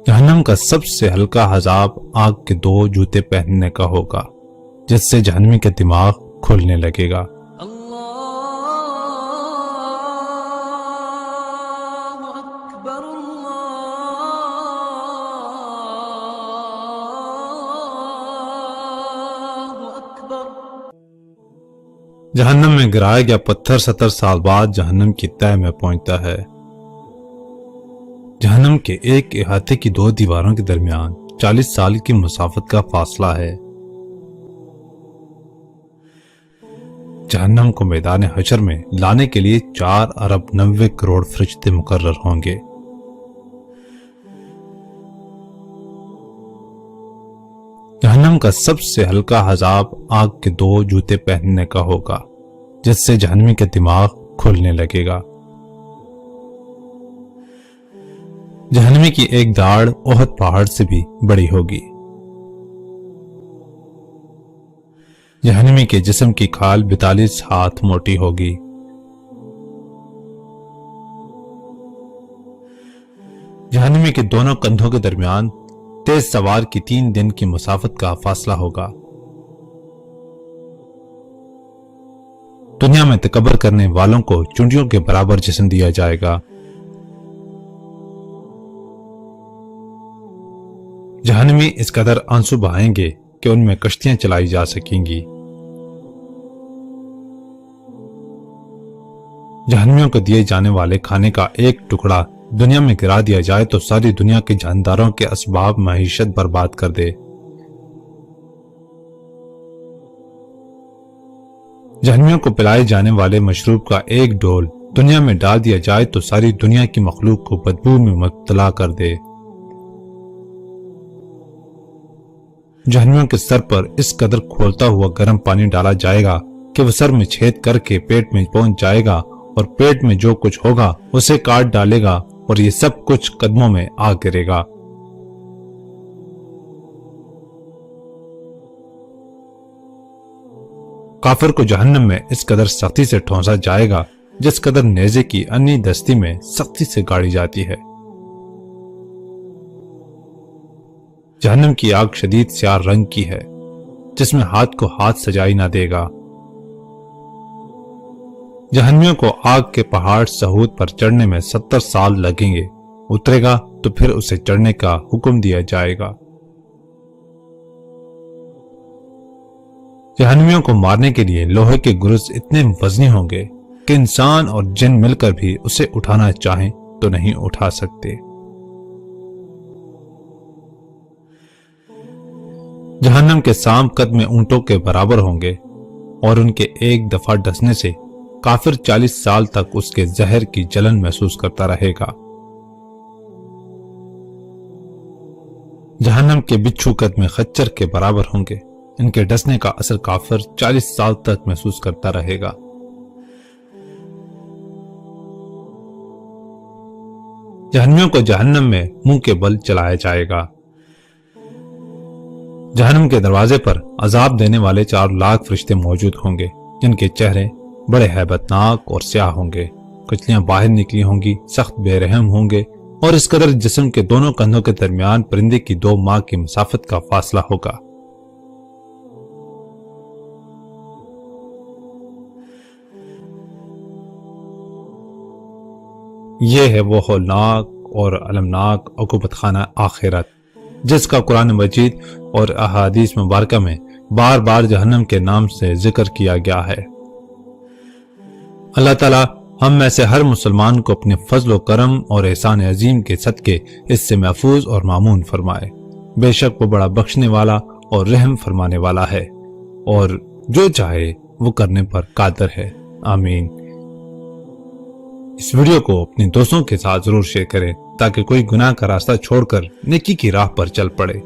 جہنم کا سب سے ہلکا عذاب آگ کے 2 جوتے پہننے کا ہوگا، جس سے جہنمی کا دماغ کھلنے لگے گا۔ جہنم میں گرایا گیا پتھر 70 سال بعد جہنم کی تہہ میں پہنچتا ہے۔ جہنم کے ایک احاطے کی 2 دیواروں کے درمیان 40 سال کی مسافت کا فاصلہ ہے۔ جہنم کو میدان حشر میں لانے کے لیے 4 ارب 90 کروڑ فرشتے مقرر ہوں گے۔ جہنم کا سب سے ہلکا عذاب آگ کے 2 جوتے پہننے کا ہوگا، جس سے جہنمی کا دماغ کھلنے لگے گا۔ جہنمی کی ایک داڑھ احد پہاڑ سے بھی بڑی ہوگی۔ جہنمی کے جسم کی کھال 42 ہاتھ موٹی ہوگی۔ جہنمی کے دونوں کندھوں کے درمیان تیز سوار کی 3 دن کی مسافت کا فاصلہ ہوگا۔ دنیا میں تکبر کرنے والوں کو چونٹیوں کے برابر جسم دیا جائے گا۔ جہنمی اس قدر آنسو بہائیں گے کہ ان میں کشتیاں چلائی جا سکیں گی۔ جہنمیوں کو دیے جانے والے کھانے کا ایک ٹکڑا دنیا میں گرا دیا جائے تو ساری دنیا کے جانداروں کے اسباب معیشت برباد کر دے۔ جہنمیوں کو پلائے جانے والے مشروب کا ایک ڈول دنیا میں ڈال دیا جائے تو ساری دنیا کی مخلوق کو بدبو میں مبتلا کر دے۔ جہنمیوں کے سر پر اس قدر کھولتا ہوا گرم پانی ڈالا جائے گا کہ وہ سر میں چھید کر کے پیٹ میں پہنچ جائے گا، اور پیٹ میں جو کچھ ہوگا اسے کاٹ ڈالے گا، اور یہ سب کچھ قدموں میں آ گرے گا۔ کافر کو جہنم میں اس قدر سختی سے ٹھونسا جائے گا جس قدر نیزے کی انی دستی میں سختی سے گاڑی جاتی ہے۔ جہنم کی آگ شدید سیاہ رنگ کی ہے، جس میں ہاتھ کو ہاتھ سجائی نہ دے گا۔ جہنمیوں کو آگ کے پہاڑ سہود پر چڑھنے میں 70 سال لگیں گے، اترے گا تو پھر اسے چڑھنے کا حکم دیا جائے گا۔ جہنمیوں کو مارنے کے لیے لوہے کے گرز اتنے وزنی ہوں گے کہ انسان اور جن مل کر بھی اسے اٹھانا چاہیں تو نہیں اٹھا سکتے۔ جہنم کے سام قد میں اونٹوں کے برابر ہوں گے، اور ان کے ایک دفعہ ڈسنے سے کافر 40 سال تک اس کے زہر کی جلن محسوس کرتا رہے گا۔ جہنم کے بچھو قد میں خچر کے برابر ہوں گے، ان کے ڈسنے کا اثر کافر 40 سال تک محسوس کرتا رہے گا۔ جہنمیوں کو جہنم میں منہ کے بل چلایا جائے گا۔ جہنم کے دروازے پر عذاب دینے والے 4 لاکھ فرشتے موجود ہوں گے، جن کے چہرے بڑے ہیبت ناک اور سیاہ ہوں گے، کچلیاں باہر نکلی ہوں گی، سخت بے رحم ہوں گے، اور اس قدر جسم کے دونوں کندھوں کے درمیان پرندے کی 2 ماہ کی مسافت کا فاصلہ ہوگا۔ یہ ہے وہ ہولناک اور المناک عقوبت خانہ آخرت، جس کا قرآن مجید اور احادیث مبارکہ میں بار بار جہنم کے نام سے ذکر کیا گیا ہے۔ اللہ تعالیٰ ہم میں سے ہر مسلمان کو اپنے فضل و کرم اور احسان عظیم کے صدقے اس سے محفوظ اور مامون فرمائے۔ بے شک وہ بڑا بخشنے والا اور رحم فرمانے والا ہے، اور جو چاہے وہ کرنے پر قادر ہے۔ آمین۔ اس ویڈیو کو اپنے دوستوں کے ساتھ ضرور شیئر کریں تاکہ کوئی گناہ کا راستہ چھوڑ کر نیکی کی راہ پر چل پڑے۔